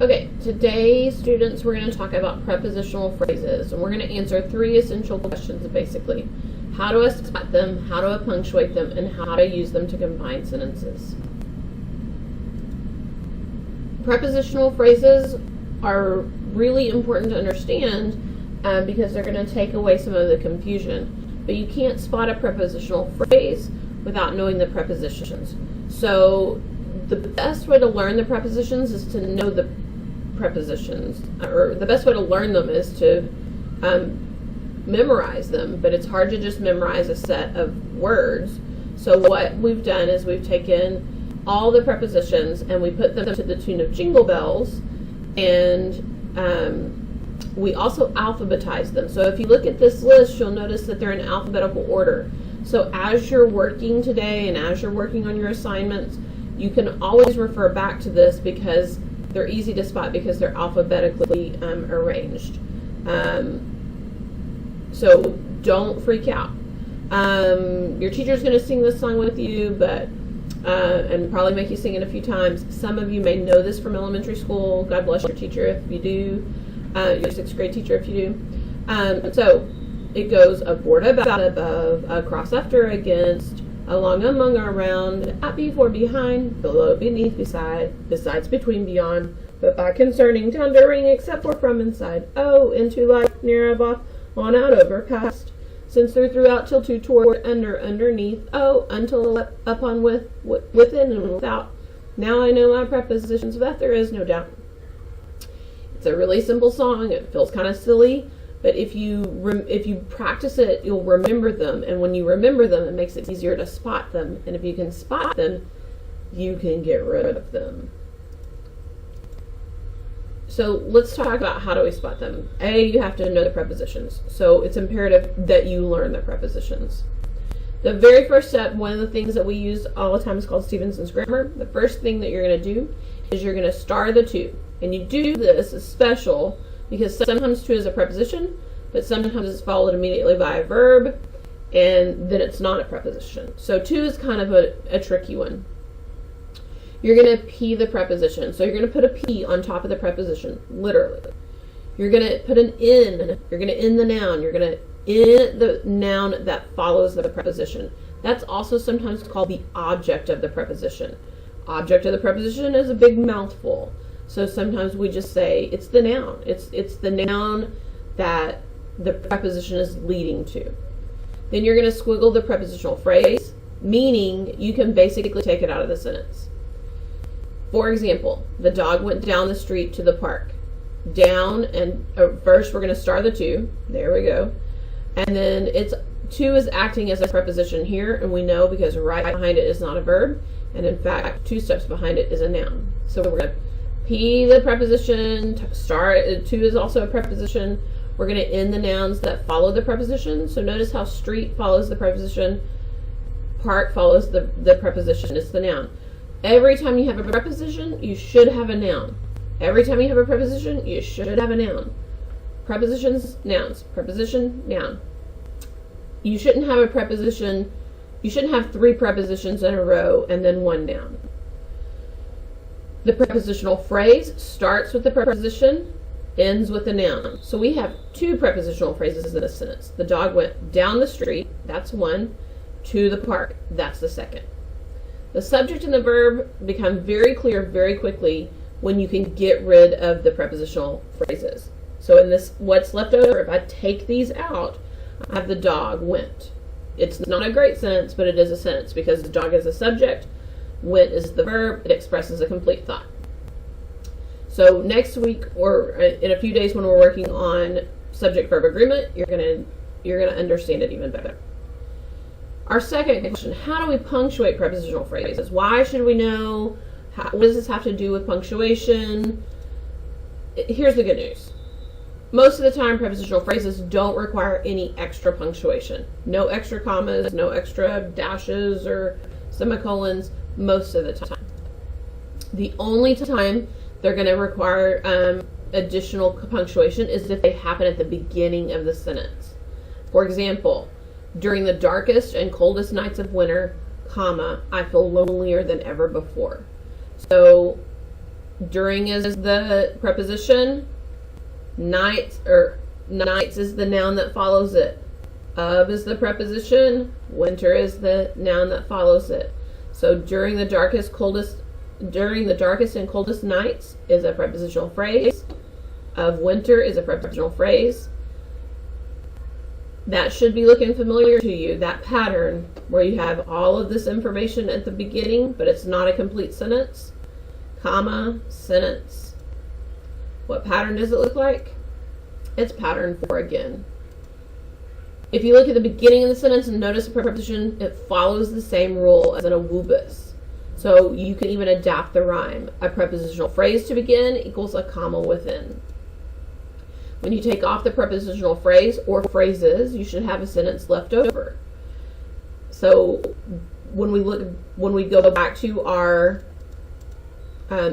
Okay, today, students, we're going to talk about prepositional phrases, and we're going to answer 3 essential questions, basically. How to spot them, how to punctuate them, and how to use them to combine sentences. Prepositional phrases are really important to understand because they're going to take away some of the confusion. But you can't spot a prepositional phrase without knowing the prepositions. So the best way to learn the prepositions is to know the prepositions, or the best way to learn them is to memorize them, but it's hard to just memorize a set of words. So what we've done is we've taken all the prepositions and we put them to the tune of jingle bells, and we also alphabetize them. So if you look at this list, you'll notice that they're in alphabetical order. So as you're working today and as you're working on your assignments, you can always refer back to this because they're easy to spot because they're alphabetically arranged. So don't freak out. Your teacher's going to sing this song with you, but and probably make you sing it a few times. Some of you may know this from elementary school. God bless your teacher if you do. Your 6th grade teacher if you do. So it goes aboard, about, above, across, after, against, along, among, around, at, before, behind, below, beneath, beside, besides, between, beyond, but by, concerning, down, during, except for, from, inside, oh, into, like, near, above, on, out, over, past, since, through, throughout, till, to, toward, under, underneath, oh, until, upon, with, within, and without. Now I know my prepositions, that there is no doubt. It's a really simple song. It feels kind of silly. But if you practice it, you'll remember them. And when you remember them, it makes it easier to spot them. And if you can spot them, you can get rid of them. So let's talk about how do we spot them. You have to know the prepositions. So it's imperative that you learn the prepositions. The very first step, one of the things that we use all the time is called Stevenson's grammar. The first thing that you're going to do is you're going to star the to. And you do this is special because sometimes to is a preposition, but sometimes it's followed immediately by a verb, and then it's not a preposition. So to is kind of a tricky one. You're going to P the preposition. So you're going to put a P on top of the preposition, literally. You're going to put an in. You're going to in the noun. You're going to in the noun that follows the preposition. That's also sometimes called the object of the preposition. Object of the preposition is a big mouthful. So sometimes we just say it's the noun. It's the noun that the preposition is leading to. Then you're going to squiggle the prepositional phrase, meaning you can basically take it out of the sentence. For example, the dog went down the street to the park. Down, and first we're going to star the to. There we go. And then to is acting as a preposition here, and we know because right behind it is not a verb, and in fact 2 steps behind it is a noun. So we're going to P the preposition, to is also a preposition. We're going to end the nouns that follow the preposition. So notice how street follows the preposition, park follows the preposition. It's the noun. Every time you have a preposition, you should have a noun. Every time you have a preposition, you should have a noun. Prepositions, nouns. Preposition, noun. You shouldn't have a preposition. You shouldn't have 3 prepositions in a row and then 1 noun. The prepositional phrase starts with the preposition, ends with the noun. So we have 2 prepositional phrases in a sentence. The dog went down the street, that's 1, to the park, that's the 2nd. The subject and the verb become very clear very quickly when you can get rid of the prepositional phrases. So in this, what's left over, if I take these out, I have the dog went. It's not a great sentence, but it is a sentence because the dog is a subject. Went is the verb. It expresses a complete thought. So next week or in a few days when we're working on subject-verb agreement, you're gonna understand it even better. Our second question, how do we punctuate prepositional phrases? Why should we know? What does this have to do with punctuation? Here's the good news. Most of the time, prepositional phrases don't require any extra punctuation. No extra commas, no extra dashes or semicolons. Most of the time. The only time they're going to require additional punctuation is if they happen at the beginning of the sentence. For example, during the darkest and coldest nights of winter, comma, I feel lonelier than ever before. So During is the preposition. Nights is the noun that follows it. Of is the preposition. Winter is the noun that follows it. So during the darkest and coldest nights is a prepositional phrase. Of winter is a prepositional phrase. That should be looking familiar to you, that pattern where you have all of this information at the beginning, but it's not a complete sentence. Comma, sentence. What pattern does it look like? It's pattern 4 again. If you look at the beginning of the sentence and notice the preposition, it follows the same rule as in a woobus. So you can even adapt the rhyme. A prepositional phrase to begin equals a comma within. When you take off the prepositional phrase or phrases, you should have a sentence left over. So when we go back to our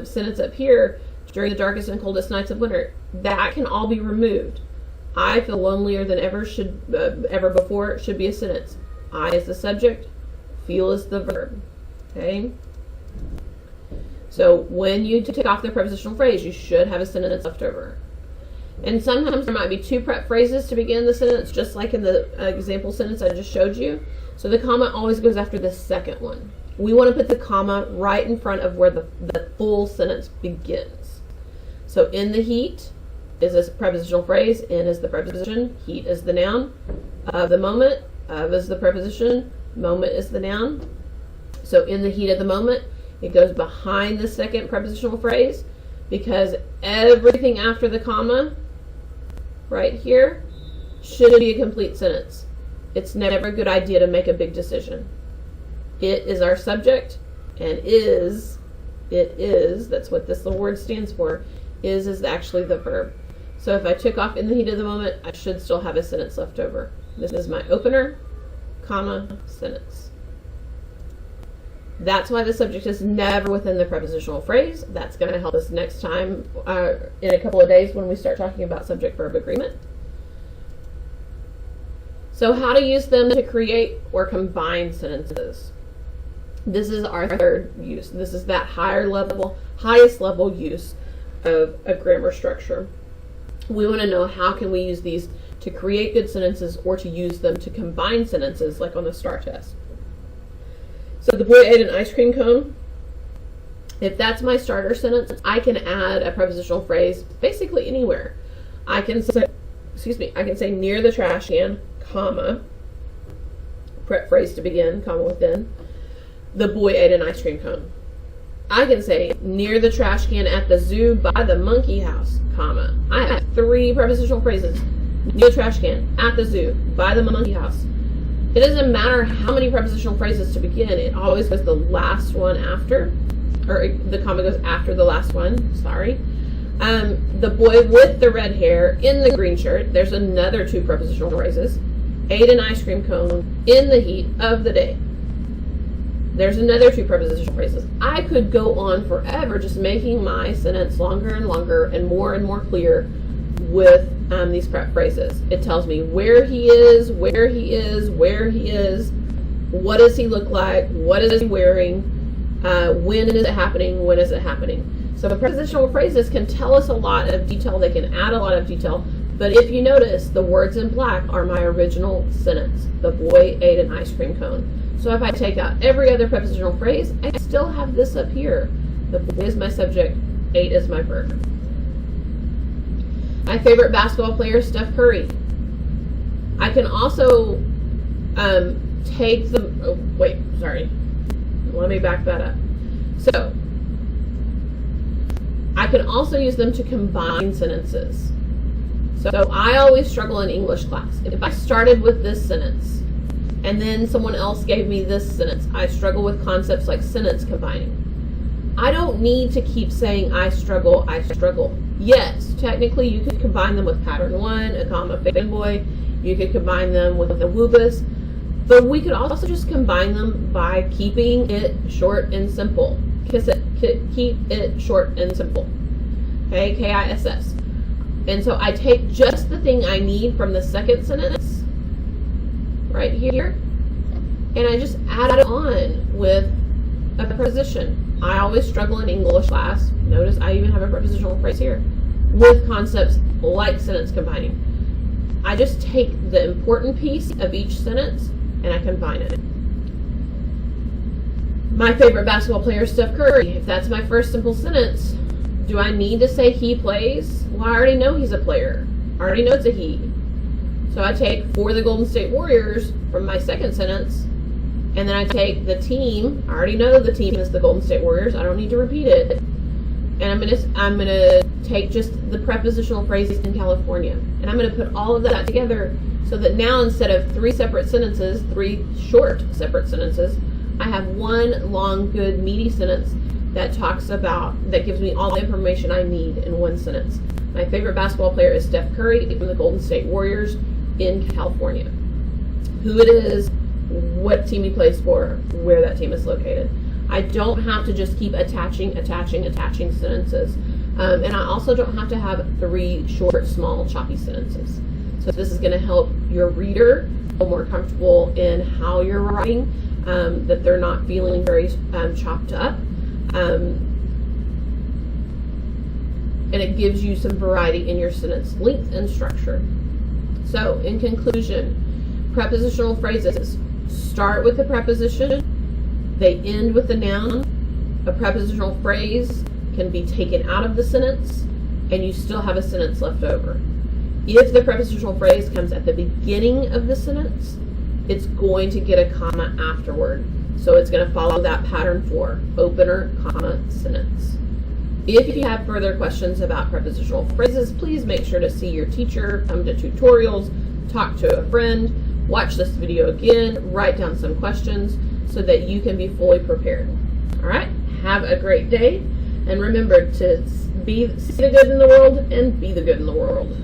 sentence up here, during the darkest and coldest nights of winter, that can all be removed. I feel lonelier than ever before should be a sentence. I is the subject, feel is the verb. Okay? So when you take off the prepositional phrase, you should have a sentence left over. And sometimes there might be 2 prep phrases to begin the sentence, just like in the example sentence I just showed you. So the comma always goes after the second one. We want to put the comma right in front of where the full sentence begins. So in the heat is a prepositional phrase. In is the preposition. Heat is the noun. Of the moment. Of is the preposition. Moment is the noun. So in the heat of the moment, it goes behind the second prepositional phrase, because everything after the comma right here should be a complete sentence. It's never a good idea to make a big decision. It is our subject, and it is, that's what this little word stands for, is actually the verb. So if I took off in the heat of the moment, I should still have a sentence left over. This is my opener, comma, sentence. That's why the subject is never within the prepositional phrase. That's going to help us next time in a couple of days when we start talking about subject-verb agreement. So how to use them to create or combine sentences. This is our third use. This is that highest level use of a grammar structure. We want to know how can we use these to create good sentences or to use them to combine sentences, like on the STAR test. So the boy ate an ice cream cone. If that's my starter sentence, I can add a prepositional phrase basically anywhere. I can say near the trash can, comma, prep phrase to begin, comma within, the boy ate an ice cream cone. I can say near the trash can at the zoo by the monkey house, comma. I have 3 prepositional phrases. Near the trash can, at the zoo, by the monkey house. It doesn't matter how many prepositional phrases to begin, it always goes the last one after, or the comma goes after the last one, sorry. The boy with the red hair in the green shirt, there's another 2 prepositional phrases. Ate an ice cream cone in the heat of the day. There's another 2 prepositional phrases. I could go on forever just making my sentence longer and longer and more clear with these prep phrases. It tells me where he is, where he is, what does he look like, what is he wearing, when is it happening, when is it happening. So the prepositional phrases can tell us a lot of detail, they can add a lot of detail, but if you notice, the words in black are my original sentence. The boy ate an ice cream cone. So if I take out every other prepositional phrase, I still have this up here. The boy is my subject, ate is my verb. My favorite basketball player is Steph Curry. I can also take the, let me back that up. So, I can also use them to combine sentences. So I always struggle in English class. If I started with this sentence, and then someone else gave me this sentence, I struggle with concepts like sentence combining. I don't need to keep saying I struggle. Yes, technically you could combine them with pattern 1, a comma, fanboy. You could combine them with a woobus. But we could also just combine them by keeping it short and simple. Keep it short and simple. Okay, K-I-S-S. And so I take just the thing I need from the second sentence, right here, and I just add it on with a preposition. I always struggle in English class. Notice I even have a prepositional phrase here with concepts like sentence combining. I just take the important piece of each sentence and I combine it. My favorite basketball player is Steph Curry. If that's my first simple sentence, do I need to say he plays? Well, I already know he's a player. I already know it's a he. So I take for the Golden State Warriors from my second sentence, and then I take the team. I already know the team is the Golden State Warriors. I don't need to repeat it. And I'm gonna take just the prepositional phrases in California, and I'm gonna put all of that together so that now instead of 3 separate sentences, 3 short separate sentences, I have one long, good, meaty sentence that gives me all the information I need in one sentence. My favorite basketball player is Steph Curry from the Golden State Warriors in California. Who it is, what team he plays for, where that team is located. I don't have to just keep attaching sentences. And I also don't have to have 3 short, small, choppy sentences. So this is going to help your reader feel more comfortable in how you're writing, that they're not feeling very chopped up. And it gives you some variety in your sentence length and structure. So, in conclusion, prepositional phrases start with the preposition, they end with the noun. A prepositional phrase can be taken out of the sentence, and you still have a sentence left over. If the prepositional phrase comes at the beginning of the sentence, it's going to get a comma afterward. So it's going to follow that pattern for opener, comma, sentence. If you have further questions about prepositional phrases, please make sure to see your teacher, come to tutorials, talk to a friend, watch this video again, write down some questions so that you can be fully prepared. All right, have a great day, and remember to see the good in the world and be the good in the world.